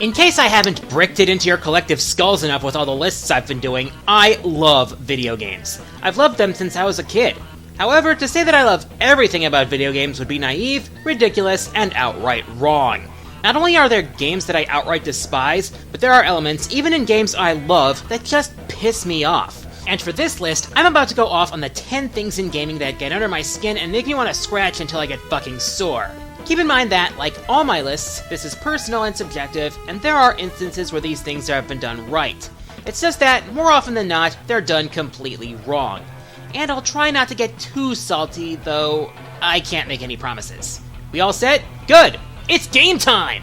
In case I haven't bricked it into your collective skulls enough with all the lists I've been doing, I love video games. I've loved them since I was a kid. However, to say that I love everything about video games would be naive, ridiculous, and outright wrong. Not only are there games that I outright despise, but there are elements, even in games I love, that just piss me off. And for this list, I'm about to go off on the 10 things in gaming that get under my skin and make me want to scratch until I get fucking sore. Keep in mind that, like all my lists, this is personal and subjective, and there are instances where these things have been done right. It's just that, more often than not, they're done completely wrong. And I'll try not to get too salty, though I can't make any promises. We all set? Good! It's game time!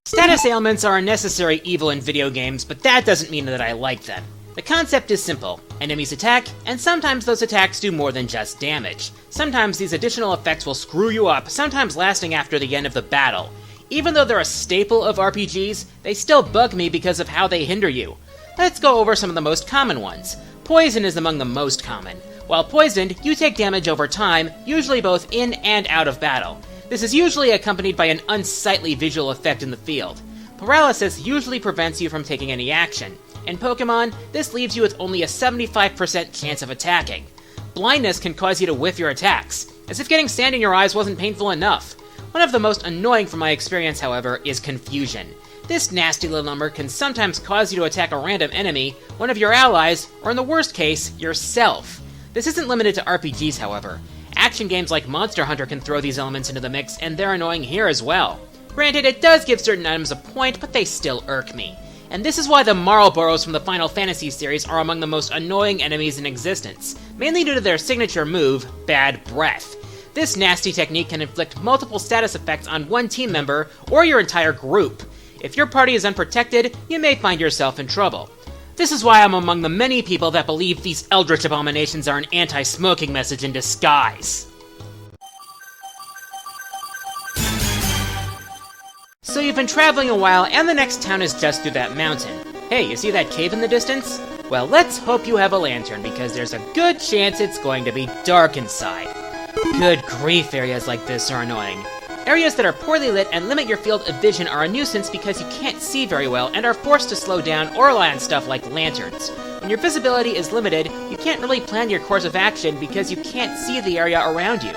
Status ailments are a necessary evil in video games, but that doesn't mean that I like them. The concept is simple. Enemies attack, and sometimes those attacks do more than just damage. Sometimes these additional effects will screw you up, sometimes lasting after the end of the battle. Even though they're a staple of RPGs, they still bug me because of how they hinder you. Let's go over some of the most common ones. Poison is among the most common. While poisoned, you take damage over time, usually both in and out of battle. This is usually accompanied by an unsightly visual effect in the field. Paralysis usually prevents you from taking any action. In Pokemon, this leaves you with only a 75% chance of attacking. Blindness can cause you to whiff your attacks, as if getting sand in your eyes wasn't painful enough. One of the most annoying from my experience, however, is confusion. This nasty little number can sometimes cause you to attack a random enemy, one of your allies, or in the worst case, yourself. This isn't limited to RPGs, however. Action games like Monster Hunter can throw these elements into the mix, and they're annoying here as well. Granted, it does give certain items a point, but they still irk me. And this is why the Marlboros from the Final Fantasy series are among the most annoying enemies in existence, mainly due to their signature move, Bad Breath. This nasty technique can inflict multiple status effects on one team member, or your entire group. If your party is unprotected, you may find yourself in trouble. This is why I'm among the many people that believe these eldritch abominations are an anti-smoking message in disguise. So you've been traveling a while, and the next town is just through that mountain. Hey, you see that cave in the distance? Well, let's hope you have a lantern, because there's a good chance it's going to be dark inside. Good grief, areas like this are annoying. Areas that are poorly lit and limit your field of vision are a nuisance because you can't see very well and are forced to slow down or rely on stuff like lanterns. When your visibility is limited, you can't really plan your course of action because you can't see the area around you.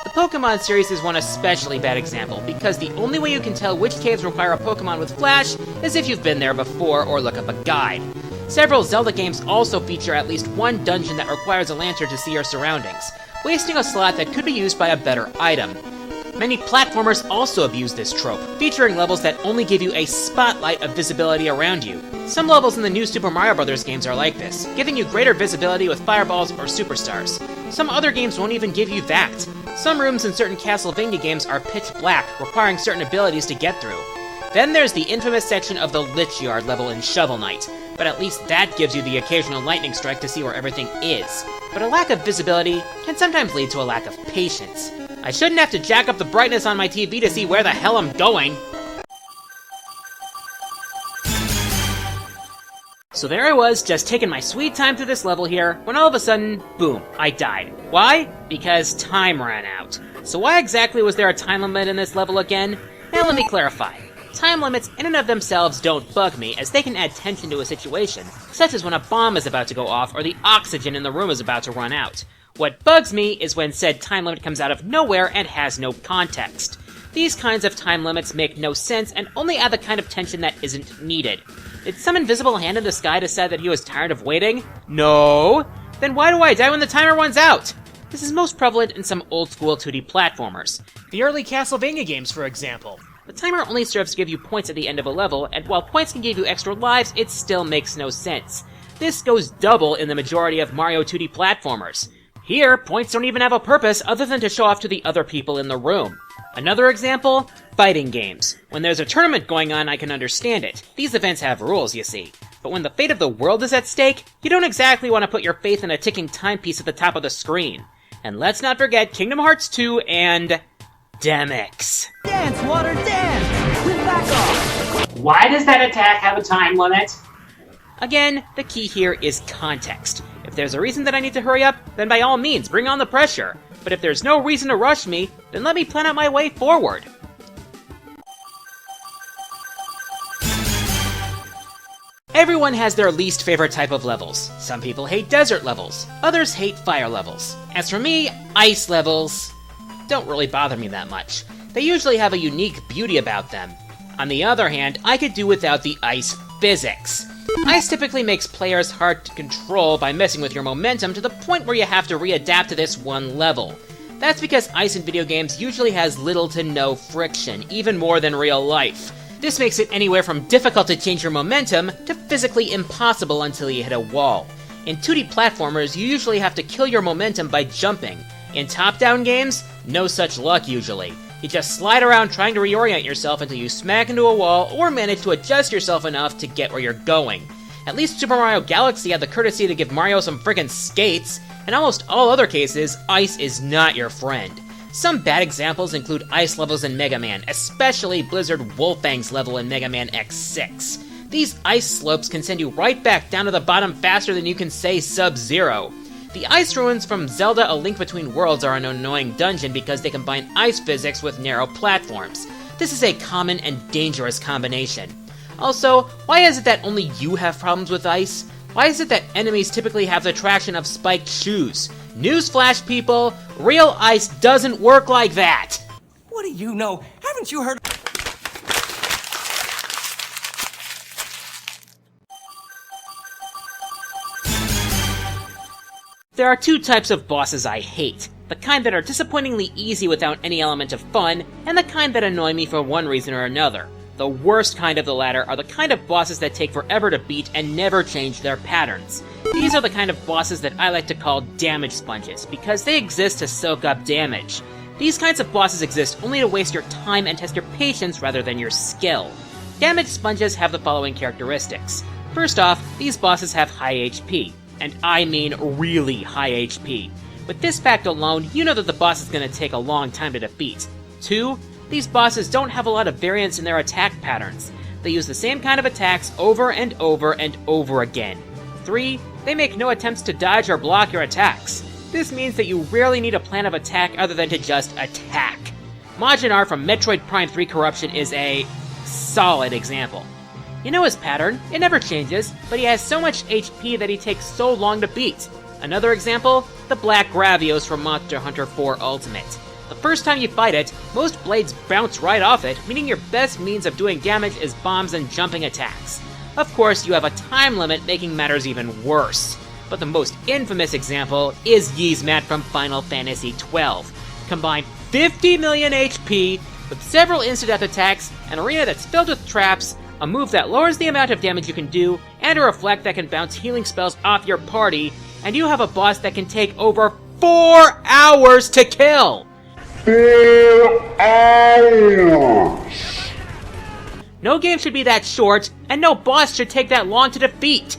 The Pokemon series is one especially bad example, because the only way you can tell which caves require a Pokemon with Flash is if you've been there before or look up a guide. Several Zelda games also feature at least one dungeon that requires a lantern to see your surroundings, wasting a slot that could be used by a better item. Many platformers also abuse this trope, featuring levels that only give you a spotlight of visibility around you. Some levels in the new Super Mario Bros. Games are like this, giving you greater visibility with fireballs or superstars. Some other games won't even give you that. Some rooms in certain Castlevania games are pitch black, requiring certain abilities to get through. Then there's the infamous section of the Lich Yard level in Shovel Knight, but at least that gives you the occasional lightning strike to see where everything is. But a lack of visibility can sometimes lead to a lack of patience. I shouldn't have to jack up the brightness on my TV to see where the hell I'm going. So there I was, just taking my sweet time through this level here, when all of a sudden, boom, I died. Why? Because time ran out. So why exactly was there a time limit in this level again? Now let me clarify. Time limits in and of themselves don't bug me, as they can add tension to a situation, such as when a bomb is about to go off or the oxygen in the room is about to run out. What bugs me is when said time limit comes out of nowhere and has no context. These kinds of time limits make no sense and only add the kind of tension that isn't needed. Did some invisible hand in the sky decide that he was tired of waiting? No! Then why do I die when the timer runs out? This is most prevalent in some old-school 2D platformers. The early Castlevania games, for example. The timer only serves to give you points at the end of a level, and while points can give you extra lives, it still makes no sense. This goes double in the majority of Mario 2D platformers. Here, points don't even have a purpose other than to show off to the other people in the room. Another example? Fighting games. When there's a tournament going on, I can understand it. These events have rules, you see. But when the fate of the world is at stake, you don't exactly want to put your faith in a ticking timepiece at the top of the screen. And let's not forget Kingdom Hearts 2 and Demix. Dance, water, dance! Back off! Why does that attack have a time limit? Again, the key here is context. If there's a reason that I need to hurry up, then by all means, bring on the pressure. But if there's no reason to rush me, then let me plan out my way forward. Everyone has their least favorite type of levels. Some people hate desert levels, others hate fire levels. As for me, ice levels don't really bother me that much. They usually have a unique beauty about them. On the other hand, I could do without the ice physics. Ice typically makes players hard to control by messing with your momentum to the point where you have to readapt to this one level. That's because ice in video games usually has little to no friction, even more than real life. This makes it anywhere from difficult to change your momentum to physically impossible until you hit a wall. In 2D platformers, you usually have to kill your momentum by jumping. In top-down games, no such luck usually. You just slide around trying to reorient yourself until you smack into a wall or manage to adjust yourself enough to get where you're going. At least Super Mario Galaxy had the courtesy to give Mario some frickin' skates. In almost all other cases, ice is not your friend. Some bad examples include ice levels in Mega Man, especially Blizzard Wolfang's level in Mega Man X6. These ice slopes can send you right back down to the bottom faster than you can say Sub-Zero. The ice ruins from Zelda A Link Between Worlds are an annoying dungeon because they combine ice physics with narrow platforms. This is a common and dangerous combination. Also, why is it that only you have problems with ice? Why is it that enemies typically have the traction of spiked shoes? Newsflash, people, real ice doesn't work like that! What do you know? Haven't you heard? There are two types of bosses I hate. The kind that are disappointingly easy without any element of fun, and the kind that annoy me for one reason or another. The worst kind of the latter are the kind of bosses that take forever to beat and never change their patterns. These are the kind of bosses that I like to call damage sponges, because they exist to soak up damage. These kinds of bosses exist only to waste your time and test your patience rather than your skill. Damage sponges have the following characteristics. First off, these bosses have high HP, and I mean really high HP. With this fact alone, you know that the boss is going to take a long time to defeat. 2. These bosses don't have a lot of variance in their attack patterns. They use the same kind of attacks over and over and over again. 3. They make no attempts to dodge or block your attacks. This means that you rarely need a plan of attack other than to just attack. Majin R from Metroid Prime 3 Corruption is a solid example. You know his pattern, it never changes, but he has so much HP that he takes so long to beat. Another example, the Black Gravios from Monster Hunter 4 Ultimate. The first time you fight it, most blades bounce right off it, meaning your best means of doing damage is bombs and jumping attacks. Of course, you have a time limit, making matters even worse. But the most infamous example is Yzmat from Final Fantasy XII. Combine 50 million HP with several instant-death attacks, an arena that's filled with traps, a move that lowers the amount of damage you can do, and a reflect that can bounce healing spells off your party, and you have a boss that can take over 4 hours to kill! 4 hours! No game should be that short, and no boss should take that long to defeat!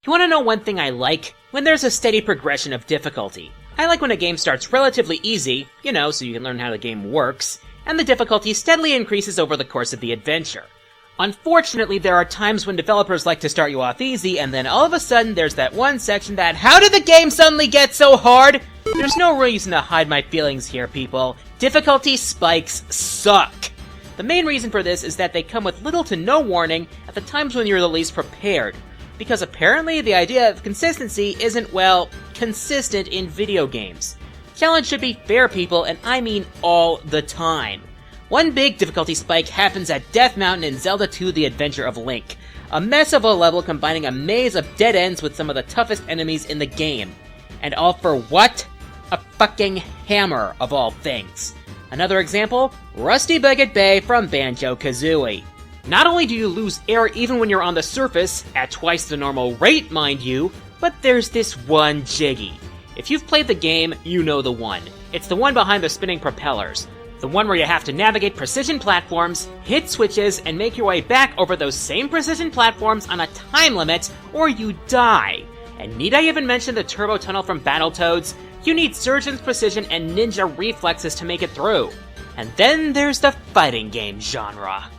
You wanna know one thing I like? When there's a steady progression of difficulty. I like when a game starts relatively easy, you know, so you can learn how the game works, and the difficulty steadily increases over the course of the adventure. Unfortunately, there are times when developers like to start you off easy, and then all of a sudden there's that one section that, how did the game suddenly get so hard? There's no reason to hide my feelings here, people. Difficulty spikes suck. The main reason for this is that they come with little to no warning at the times when you're the least prepared. Because apparently the idea of consistency isn't, well, consistent in video games. Challenge should be fair, people, and I mean all the time. One big difficulty spike happens at Death Mountain in Zelda 2: The Adventure of Link. A mess of a level combining a maze of dead ends with some of the toughest enemies in the game. And all for what? A fucking hammer, of all things. Another example, Rusty Bucket Bay from Banjo-Kazooie. Not only do you lose air even when you're on the surface, at twice the normal rate, mind you, but there's this one jiggy. If you've played the game, you know the one. It's the one behind the spinning propellers. The one where you have to navigate precision platforms, hit switches, and make your way back over those same precision platforms on a time limit, or you die. And need I even mention the turbo tunnel from Battletoads? You need surgeon's precision and ninja reflexes to make it through. And then there's the fighting game genre.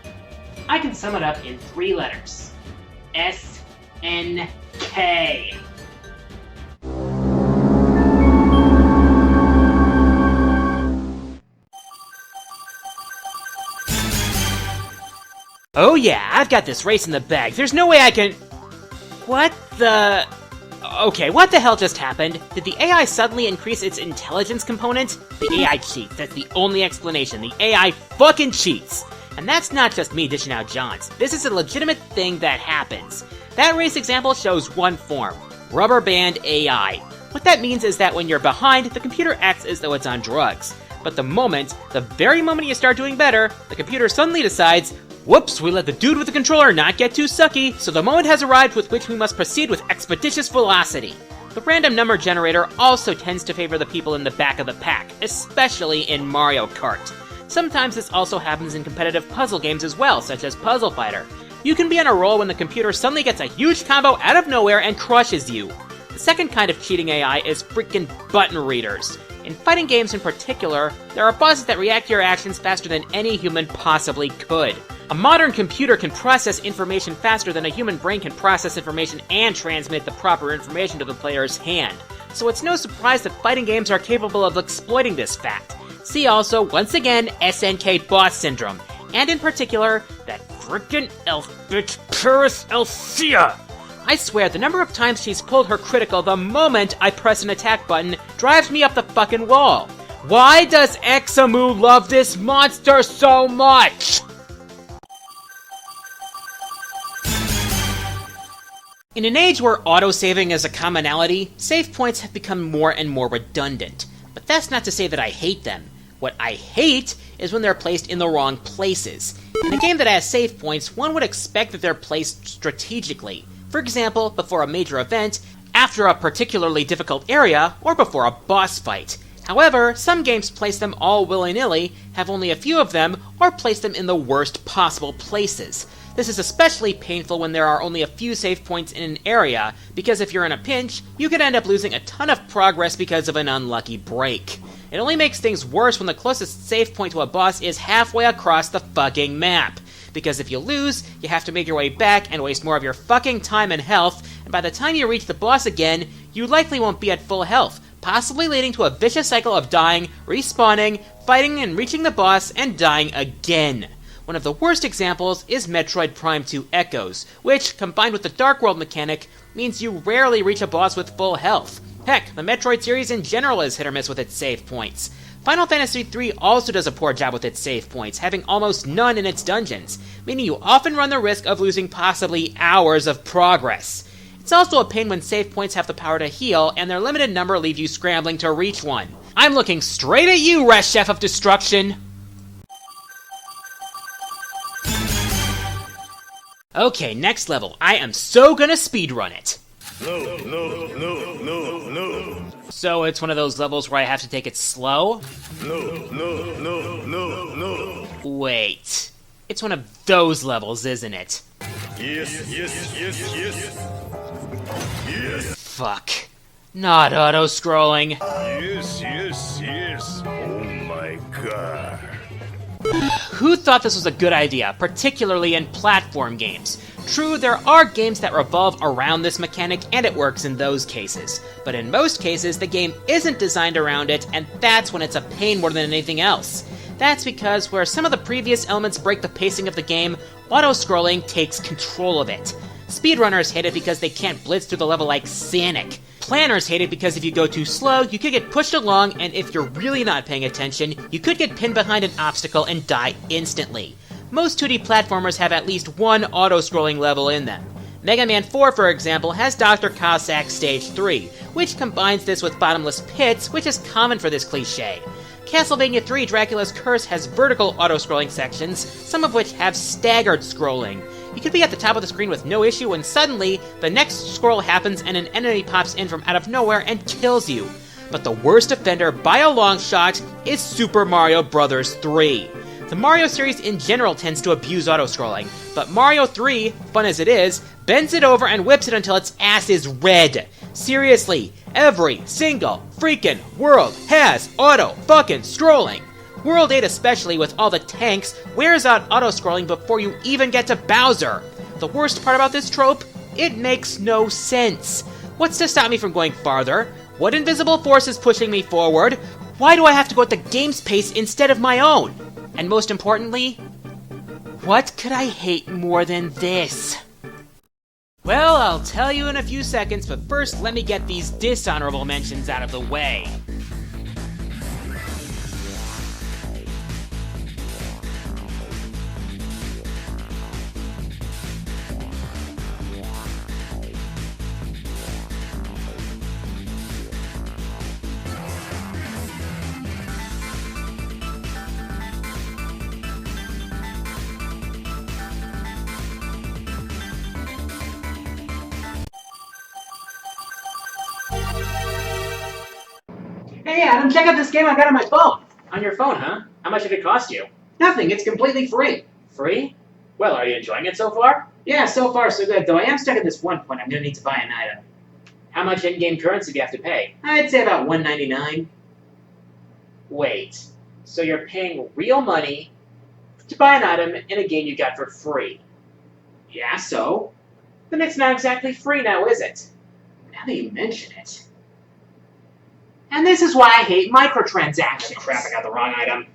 I can sum it up in 3 letters. SNK. Oh yeah, I've got this race in the bag. There's no way I can... What the... Okay, what the hell just happened? Did the AI suddenly increase its intelligence component? The AI cheats. That's the only explanation. The AI fucking cheats. And that's not just me dishing out Johns. This is a legitimate thing that happens. That race example shows one form. Rubber band AI. What that means is that when you're behind, the computer acts as though it's on drugs. But the very moment you start doing better, the computer suddenly decides, whoops, we let the dude with the controller not get too sucky, so the moment has arrived with which we must proceed with expeditious velocity. The random number generator also tends to favor the people in the back of the pack, especially in Mario Kart. Sometimes this also happens in competitive puzzle games as well, such as Puzzle Fighter. You can be on a roll when the computer suddenly gets a huge combo out of nowhere and crushes you. The second kind of cheating AI is freaking button readers. In fighting games in particular, there are bosses that react to your actions faster than any human possibly could. A modern computer can process information faster than a human brain can process information and transmit the proper information to the player's hand. So it's no surprise that fighting games are capable of exploiting this fact. See also, once again, SNK boss syndrome, and in particular, that frickin' elf bitch Paris Elfia. I swear, the number of times she's pulled her critical the moment I press an attack button drives me up the fucking wall. Why does Examu love this monster so much? In an age where autosaving is a commonality, save points have become more and more redundant. But that's not to say that I hate them. What I hate is when they're placed in the wrong places. In a game that has save points, one would expect that they're placed strategically. For example, before a major event, after a particularly difficult area, or before a boss fight. However, some games place them all willy-nilly, have only a few of them, or place them in the worst possible places. This is especially painful when there are only a few save points in an area, because if you're in a pinch, you could end up losing a ton of progress because of an unlucky break. It only makes things worse when the closest save point to a boss is halfway across the fucking map. Because if you lose, you have to make your way back and waste more of your fucking time and health, and by the time you reach the boss again, you likely won't be at full health, possibly leading to a vicious cycle of dying, respawning, fighting and reaching the boss, and dying again. One of the worst examples is Metroid Prime 2 Echoes, which, combined with the Dark World mechanic, means you rarely reach a boss with full health. Heck, the Metroid series in general is hit or miss with its save points. Final Fantasy III also does a poor job with its save points, having almost none in its dungeons, meaning you often run the risk of losing possibly hours of progress. It's also a pain when save points have the power to heal, and their limited number leave you scrambling to reach one. I'm looking straight at you, Rest Chef of Destruction! Okay, next level. I am so gonna speedrun it. No. So it's one of those levels where I have to take it slow? No. Wait. It's one of those levels, isn't it? Yes. Fuck. Not auto-scrolling. Yes. Oh my god. Who thought this was a good idea, particularly in platform games? True, there are games that revolve around this mechanic, and it works in those cases. But in most cases, the game isn't designed around it, and that's when it's a pain more than anything else. That's because where some of the previous elements break the pacing of the game, auto-scrolling takes control of it. Speedrunners hate it because they can't blitz through the level like Sonic. Planners hate it because if you go too slow, you could get pushed along, and if you're really not paying attention, you could get pinned behind an obstacle and die instantly. Most 2D platformers have at least one auto-scrolling level in them. Mega Man 4, for example, has Dr. Cossack's Stage 3, which combines this with bottomless pits, which is common for this cliché. Castlevania 3 Dracula's Curse has vertical auto-scrolling sections, some of which have staggered scrolling. You could be at the top of the screen with no issue when suddenly, the next scroll happens and an enemy pops in from out of nowhere and kills you. But the worst offender by a long shot is Super Mario Bros. 3. The Mario series in general tends to abuse auto-scrolling, but Mario 3, fun as it is, bends it over and whips it until its ass is red. Seriously, every single freaking world has auto-fucking-scrolling. World 8 especially, with all the tanks, wears out auto-scrolling before you even get to Bowser. The worst part about this trope? It makes no sense. What's to stop me from going farther? What invisible force is pushing me forward? Why do I have to go at the game's pace instead of my own? And most importantly, What could I hate more than this? Well, I'll tell you in a few seconds, but first let me get these dishonorable mentions out of the way. Hey Adam, check out this game I got on my phone. On your phone, huh? How much did it cost you? Nothing, it's completely free. Free? Well, are you enjoying it so far? Yeah, so far so good, though I am stuck at this one point I'm gonna need to buy an item. How much in-game currency do you have to pay? I'd say about $1.99. Wait, so you're paying real money to buy an item in a game you got for free? Yeah, so? Then it's not exactly free now, is it? Now that you mention it. And this is why I hate microtransactions. Crap, I got the wrong item.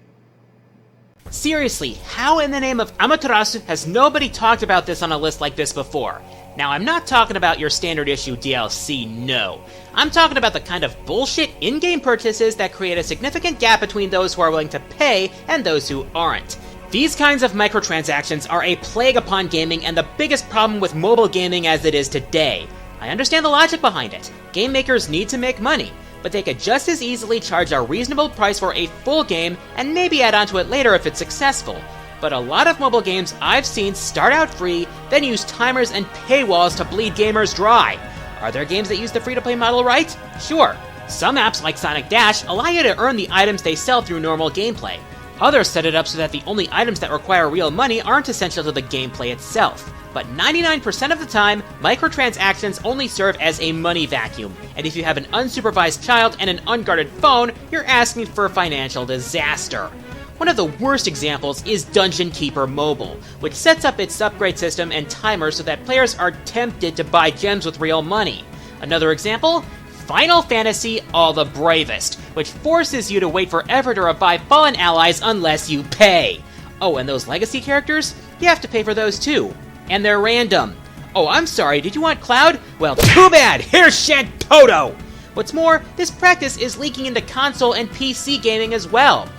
Seriously, how in the name of Amaterasu has nobody talked about this on a list like this before? Now, I'm not talking about your standard issue DLC, no. I'm talking about the kind of bullshit in-game purchases that create a significant gap between those who are willing to pay and those who aren't. These kinds of microtransactions are a plague upon gaming and the biggest problem with mobile gaming as it is today. I understand the logic behind it. Game makers need to make money, but they could just as easily charge a reasonable price for a full game and maybe add onto it later if it's successful. But a lot of mobile games I've seen start out free, then use timers and paywalls to bleed gamers dry. Are there games that use the free-to-play model right? Sure. Some apps like Sonic Dash allow you to earn the items they sell through normal gameplay. Others set it up so that the only items that require real money aren't essential to the gameplay itself. But 99% of the time, microtransactions only serve as a money vacuum, and if you have an unsupervised child and an unguarded phone, you're asking for financial disaster. One of the worst examples is Dungeon Keeper Mobile, which sets up its upgrade system and timer so that players are tempted to buy gems with real money. Another example? Final Fantasy All the Bravest, which forces you to wait forever to revive fallen allies unless you pay. Oh, and those legacy characters? You have to pay for those too. And they're random. Oh, I'm sorry, did you want Cloud? Well, too bad, here's Shantoto! What's more, this practice is leaking into console and PC gaming as well.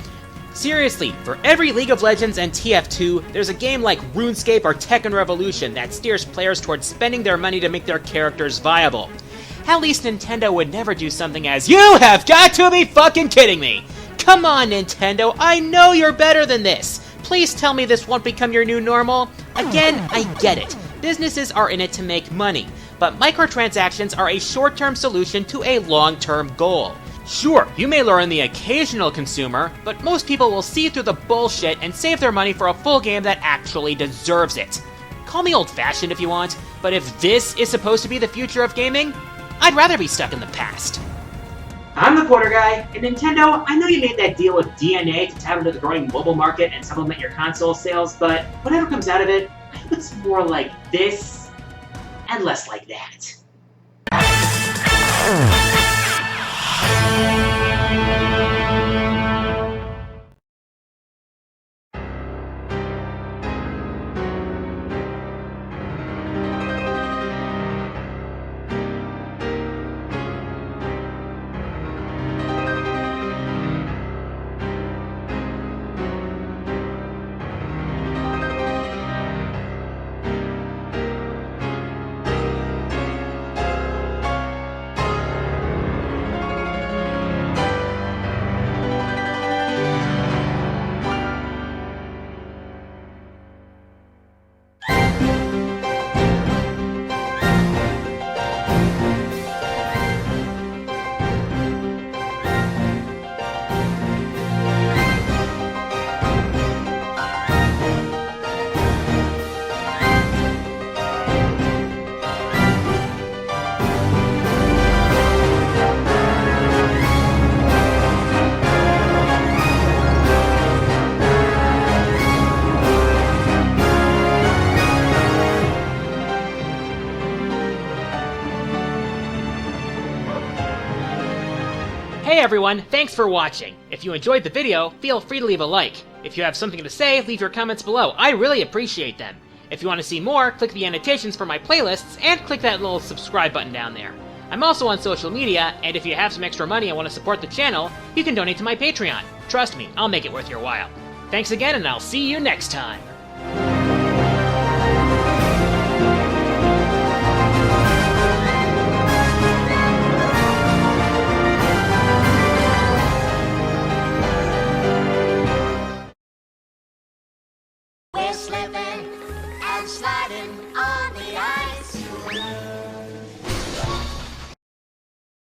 Seriously, for every League of Legends and TF2, there's a game like RuneScape or Tekken Revolution that steers players towards spending their money to make their characters viable. At least Nintendo would never do something as, "You have got to be fucking kidding me! Come on, Nintendo, I know you're better than this! Please tell me this won't become your new normal." Again, I get it. Businesses are in it to make money, but microtransactions are a short-term solution to a long-term goal. Sure, you may lure in the occasional consumer, but most people will see through the bullshit and save their money for a full game that actually deserves it. Call me old-fashioned if you want, but if this is supposed to be the future of gaming, I'd rather be stuck in the past. I'm the quarter guy, and Nintendo, I know you made that deal with DNA to tap into the growing mobile market and supplement your console sales, but whatever comes out of it, I hope it's more like this, and less like that. Hey everyone, thanks for watching. If you enjoyed the video, feel free to leave a like. If you have something to say, leave your comments below. I really appreciate them. If you want to see more, click the annotations for my playlists, and click that little subscribe button down there. I'm also on social media, and if you have some extra money and want to support the channel, you can donate to my Patreon. Trust me, I'll make it worth your while. Thanks again, and I'll see you next time. We're slipping and sliding on